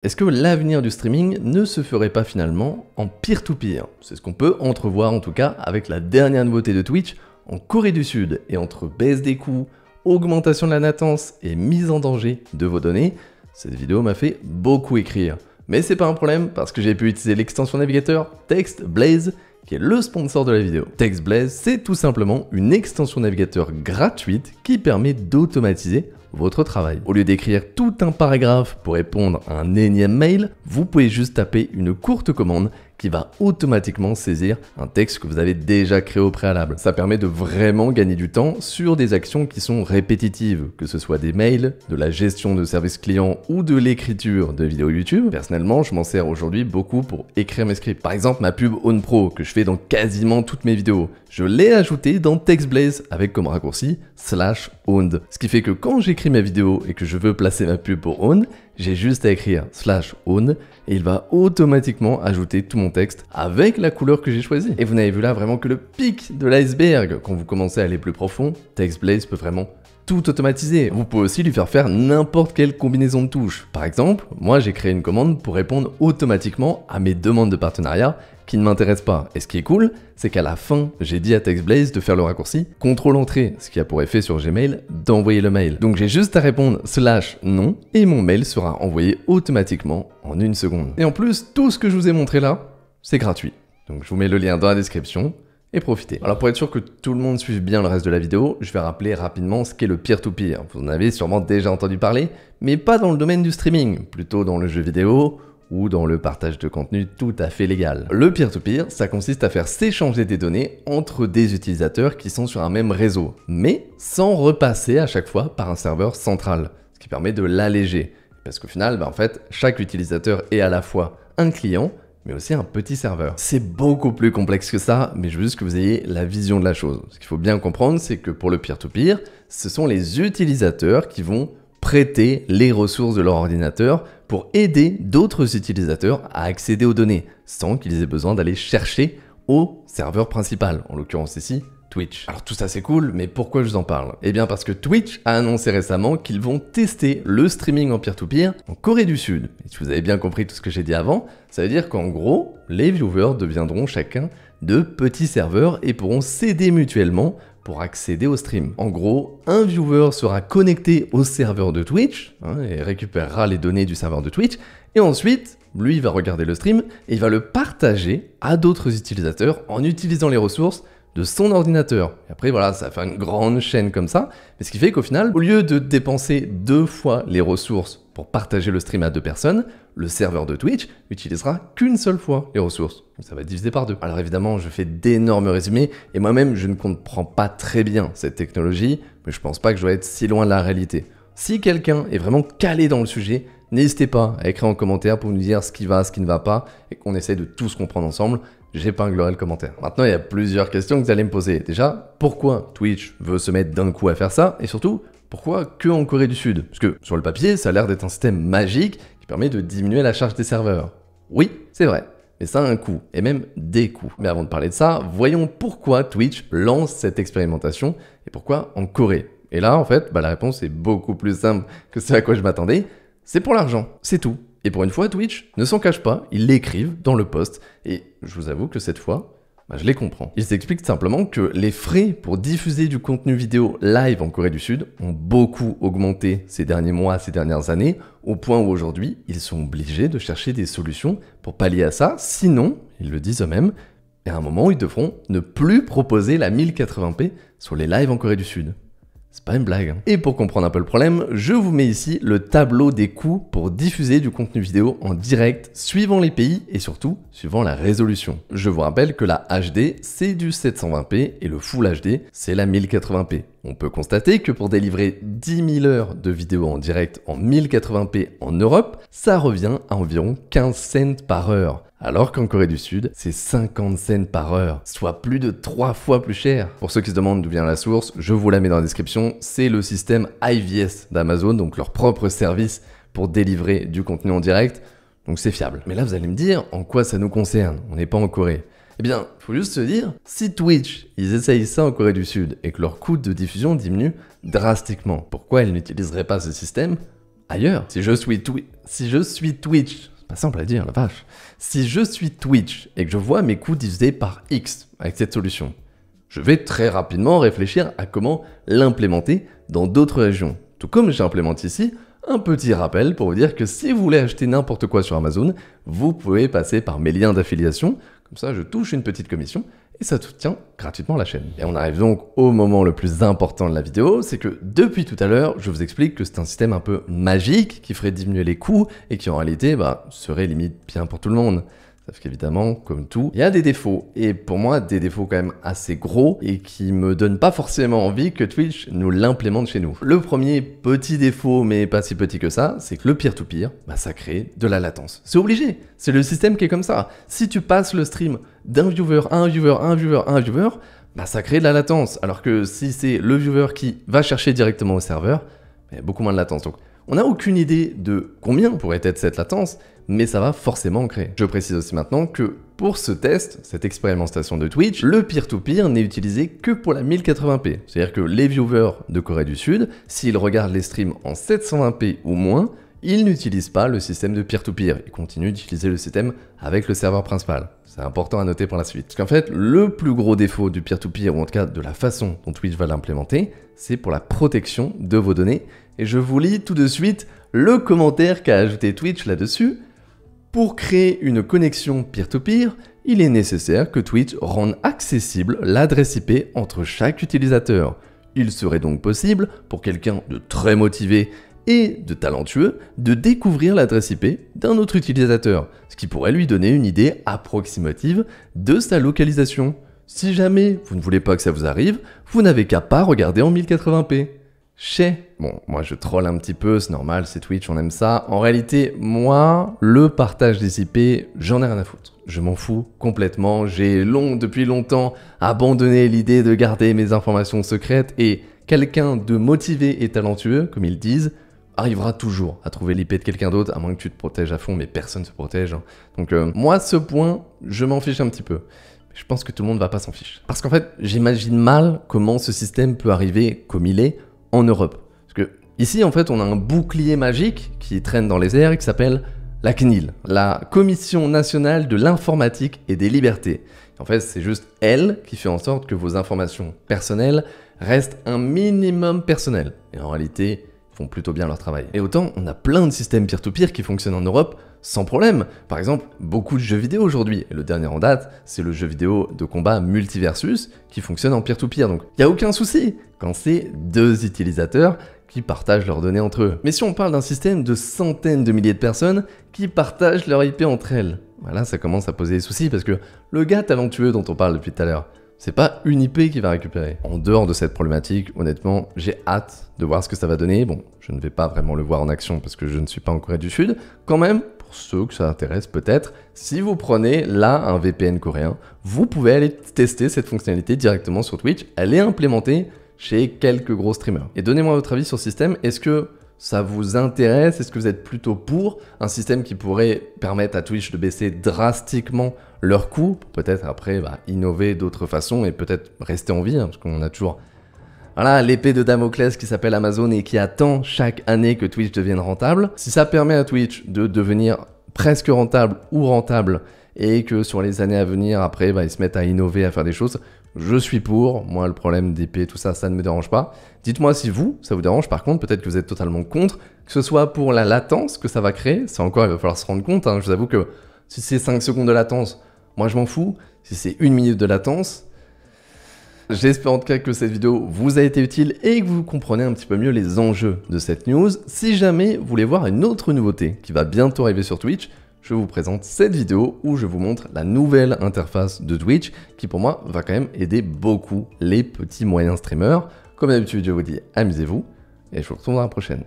Est-ce que l'avenir du streaming ne se ferait pas finalement en peer-to-peer? C'est ce qu'on peut entrevoir en tout cas avec la dernière nouveauté de Twitch en Corée du Sud. Et entre baisse des coûts, augmentation de la latence et mise en danger de vos données, cette vidéo m'a fait beaucoup écrire. Mais c'est pas un problème parce que j'ai pu utiliser l'extension navigateur TextBlaze qui est le sponsor de la vidéo. TextBlaze, c'est tout simplement une extension navigateur gratuite qui permet d'automatiser votre travail. Au lieu d'écrire tout un paragraphe pour répondre à un énième mail, vous pouvez juste taper une courte commande qui va automatiquement saisir un texte que vous avez déjà créé au préalable. Ça permet de vraiment gagner du temps sur des actions qui sont répétitives, que ce soit des mails, de la gestion de services clients ou de l'écriture de vidéos YouTube. Personnellement, je m'en sers aujourd'hui beaucoup pour écrire mes scripts. Par exemple, ma pub OwnPro que je fais dans quasiment toutes mes vidéos, je l'ai ajoutée dans TextBlaze avec comme raccourci /owned. Ce qui fait que quand j'écris ma vidéo et que je veux placer ma pub pour Own, j'ai juste à écrire /own et il va automatiquement ajouter tout mon texte avec la couleur que j'ai choisie. Et vous n'avez vu là vraiment que le pic de l'iceberg. Quand vous commencez à aller plus profond, TextBlaze peut vraiment tout automatiser. Vous pouvez aussi lui faire n'importe quelle combinaison de touches. Par exemple, moi j'ai créé une commande pour répondre automatiquement à mes demandes de partenariat qui ne m'intéressent pas. Et ce qui est cool, c'est qu'à la fin, j'ai dit à TextBlaze de faire le raccourci CTRL-Entrée, ce qui a pour effet sur Gmail d'envoyer le mail. Donc j'ai juste à répondre /non et mon mail sera envoyé automatiquement en 1 seconde. Et en plus, tout ce que je vous ai montré là, c'est gratuit. Donc je vous mets le lien dans la description et profitez. Alors pour être sûr que tout le monde suive bien le reste de la vidéo, je vais rappeler rapidement ce qu'est le peer-to-peer. Vous en avez sûrement déjà entendu parler, mais pas dans le domaine du streaming, plutôt dans le jeu vidéo ou dans le partage de contenu tout à fait légal. Le peer-to-peer, ça consiste à faire s'échanger des données entre des utilisateurs qui sont sur un même réseau, mais sans repasser à chaque fois par un serveur central, ce qui permet de l'alléger. Parce qu'au final, en fait, chaque utilisateur est à la fois un client, mais aussi un petit serveur. C'est beaucoup plus complexe que ça, mais je veux juste que vous ayez la vision de la chose. Ce qu'il faut bien comprendre, c'est que pour le peer-to-peer, ce sont les utilisateurs qui vont prêter les ressources de leur ordinateur pour aider d'autres utilisateurs à accéder aux données, sans qu'ils aient besoin d'aller chercher au serveur principal, en l'occurrence ici, Twitch. Alors tout ça c'est cool, mais pourquoi je vous en parle? Eh bien parce que Twitch a annoncé récemment qu'ils vont tester le streaming en peer-to-peer en Corée du Sud. Et si vous avez bien compris tout ce que j'ai dit avant, ça veut dire qu'en gros, les viewers deviendront chacun de petits serveurs et pourront s'aider mutuellement pour accéder au stream. En gros, un viewer sera connecté au serveur de Twitch et récupérera les données du serveur de Twitch, et ensuite, lui il va regarder le stream et il va le partager à d'autres utilisateurs en utilisant les ressources de son ordinateur. Et après voilà, ça fait une grande chaîne comme ça, mais ce qui fait qu'au final, au lieu de dépenser 2 fois les ressources pour partager le stream à 2 personnes, le serveur de Twitch utilisera qu'une seule fois les ressources. Donc ça va être divisé par 2. Alors évidemment, je fais d'énormes résumés, et moi-même, je ne comprends pas très bien cette technologie, mais je pense pas que je dois être si loin de la réalité. Si quelqu'un est vraiment calé dans le sujet, n'hésitez pas à écrire en commentaire pour nous dire ce qui va, ce qui ne va pas, et qu'on essaye de tous comprendre ensemble. J'épinglerai le commentaire. Maintenant, il y a plusieurs questions que vous allez me poser. Déjà, pourquoi Twitch veut se mettre d'un coup à faire ça? Et surtout, pourquoi que en Corée du Sud? Parce que sur le papier, ça a l'air d'être un système magique qui permet de diminuer la charge des serveurs. Oui, c'est vrai, mais ça a un coût, et même des coûts. Mais avant de parler de ça, voyons pourquoi Twitch lance cette expérimentation et pourquoi en Corée. Et là, en fait, la réponse est beaucoup plus simple que ce à quoi je m'attendais. C'est pour l'argent, c'est tout. Et pour une fois, Twitch ne s'en cache pas, ils l'écrivent dans le post, et je vous avoue que cette fois, je les comprends. Ils expliquent simplement que les frais pour diffuser du contenu vidéo live en Corée du Sud ont beaucoup augmenté ces derniers mois, ces dernières années, au point où aujourd'hui, ils sont obligés de chercher des solutions pour pallier à ça, sinon, ils le disent eux-mêmes, à un moment où ils devront ne plus proposer la 1080p sur les lives en Corée du Sud. C'est pas une blague. Et pour comprendre un peu le problème, je vous mets ici le tableau des coûts pour diffuser du contenu vidéo en direct, suivant les pays et surtout suivant la résolution. Je vous rappelle que la HD, c'est du 720p et le Full HD, c'est la 1080p. On peut constater que pour délivrer 10 000 heures de vidéo en direct en 1080p en Europe, ça revient à environ 15 cents par heure. Alors qu'en Corée du Sud, c'est 50 cents par heure, soit plus de 3 fois plus cher. Pour ceux qui se demandent d'où vient la source, je vous la mets dans la description, c'est le système IVS d'Amazon, donc leur propre service pour délivrer du contenu en direct, donc c'est fiable. Mais là vous allez me dire, en quoi ça nous concerne? On n'est pas en Corée. Eh bien, faut juste se dire, si Twitch, ils essayent ça en Corée du Sud et que leur coût de diffusion diminue drastiquement, pourquoi ils n'utiliseraient pas ce système ailleurs. Si je suis Twitch, c'est pas simple à dire, la vache. Si je suis Twitch et que je vois mes coûts divisés par X avec cette solution, je vais très rapidement réfléchir à comment l'implémenter dans d'autres régions. Tout comme j'implémente ici un petit rappel pour vous dire que si vous voulez acheter n'importe quoi sur Amazon, vous pouvez passer par mes liens d'affiliation. Comme ça, je touche une petite commission et ça soutient gratuitement la chaîne. Et on arrive donc au moment le plus important de la vidéo, c'est que depuis tout à l'heure, je vous explique que c'est un système un peu magique qui ferait diminuer les coûts et qui en réalité serait limite bien pour tout le monde. Sauf qu'évidemment, comme tout, il y a des défauts. Et pour moi, des défauts quand même assez gros et qui me donnent pas forcément envie que Twitch nous l'implémente chez nous. Le premier petit défaut, mais pas si petit que ça, c'est que le peer-to-peer, ça crée de la latence. C'est obligé. C'est le système qui est comme ça. Si tu passes le stream d'un viewer à un viewer, à un viewer, à un viewer, ça crée de la latence. Alors que si c'est le viewer qui va chercher directement au serveur, il y a beaucoup moins de latence. Donc, on n'a aucune idée de combien pourrait être cette latence, mais ça va forcément en créer. Je précise aussi maintenant que pour ce test, cette expérimentation de Twitch, le peer-to-peer n'est utilisé que pour la 1080p. C'est-à-dire que les viewers de Corée du Sud, s'ils regardent les streams en 720p ou moins, ils n'utilisent pas le système de peer-to-peer. Ils continuent d'utiliser le système avec le serveur principal. C'est important à noter pour la suite. Parce qu'en fait, le plus gros défaut du peer-to-peer, ou en tout cas de la façon dont Twitch va l'implémenter, c'est pour la protection de vos données. Et je vous lis tout de suite le commentaire qu'a ajouté Twitch là-dessus. Pour créer une connexion peer-to-peer, il est nécessaire que Twitch rende accessible l'adresse IP entre chaque utilisateur. Il serait donc possible pour quelqu'un de très motivé et de talentueux de découvrir l'adresse IP d'un autre utilisateur, ce qui pourrait lui donner une idée approximative de sa localisation. Si jamais vous ne voulez pas que ça vous arrive, vous n'avez qu'à pas regarder en 1080p. Bon, moi je troll un petit peu, c'est normal, c'est Twitch, on aime ça. En réalité, moi, le partage des IP, j'en ai rien à foutre. Je m'en fous complètement. J'ai depuis longtemps abandonné l'idée de garder mes informations secrètes et quelqu'un de motivé et talentueux, comme ils disent, arrivera toujours à trouver l'IP de quelqu'un d'autre, à moins que tu te protèges à fond, mais personne ne se protège. Donc moi, ce point, je m'en fiche un petit peu. Je pense que tout le monde va pas s'en fiche. Parce qu'en fait, j'imagine mal comment ce système peut arriver comme il est en Europe. Parce que ici, en fait, on a un bouclier magique qui traîne dans les airs et qui s'appelle la CNIL, la Commission nationale de l'informatique et des libertés. En fait, c'est juste elle qui fait en sorte que vos informations personnelles restent un minimum personnelles. Et en réalité, ils font plutôt bien leur travail. Et autant, on a plein de systèmes peer-to-peer qui fonctionnent en Europe sans problème. Par exemple, beaucoup de jeux vidéo aujourd'hui. Et le dernier en date, c'est le jeu vidéo de combat Multiversus qui fonctionne en peer-to-peer. Donc, il n'y a aucun souci quand c'est deux utilisateurs qui partagent leurs données entre eux. Mais si on parle d'un système de centaines de milliers de personnes qui partagent leur IP entre elles, voilà, ça commence à poser des soucis parce que le gars talentueux dont on parle depuis tout à l'heure, c'est pas une IP qui va récupérer. En dehors de cette problématique, honnêtement, j'ai hâte de voir ce que ça va donner. Bon, je ne vais pas vraiment le voir en action parce que je ne suis pas en Corée du Sud. Quand même, pour ceux que ça intéresse peut-être, si vous prenez là un VPN coréen, vous pouvez aller tester cette fonctionnalité directement sur Twitch. Elle est implémentée chez quelques gros streamers. Et donnez-moi votre avis sur ce système. Est-ce que ça vous intéresse? Est-ce que vous êtes plutôt pour un système qui pourrait permettre à Twitch de baisser drastiquement leurs coûts, pour peut-être après innover d'autres façons et peut-être rester en vie, parce qu'on a toujours l'épée de Damoclès qui s'appelle Amazon et qui attend chaque année que Twitch devienne rentable. Si ça permet à Twitch de devenir presque rentable ou rentable et que sur les années à venir, après, ils se mettent à innover, à faire des choses, je suis pour. Moi, le problème d'épée, tout ça, ça ne me dérange pas. Dites-moi si ça vous dérange. Par contre, peut-être que vous êtes totalement contre, que ce soit pour la latence que ça va créer. Ça encore, il va falloir se rendre compte. Je vous avoue que si c'est 5 secondes de latence, moi je m'en fous. Si c'est 1 minute de latence, j'espère en tout cas que cette vidéo vous a été utile et que vous comprenez un petit peu mieux les enjeux de cette news. Si jamais vous voulez voir une autre nouveauté qui va bientôt arriver sur Twitch, je vous présente cette vidéo où je vous montre la nouvelle interface de Twitch qui pour moi va quand même aider beaucoup les petits moyens streamers. Comme d'habitude, je vous dis amusez-vous et je vous retrouve dans la prochaine.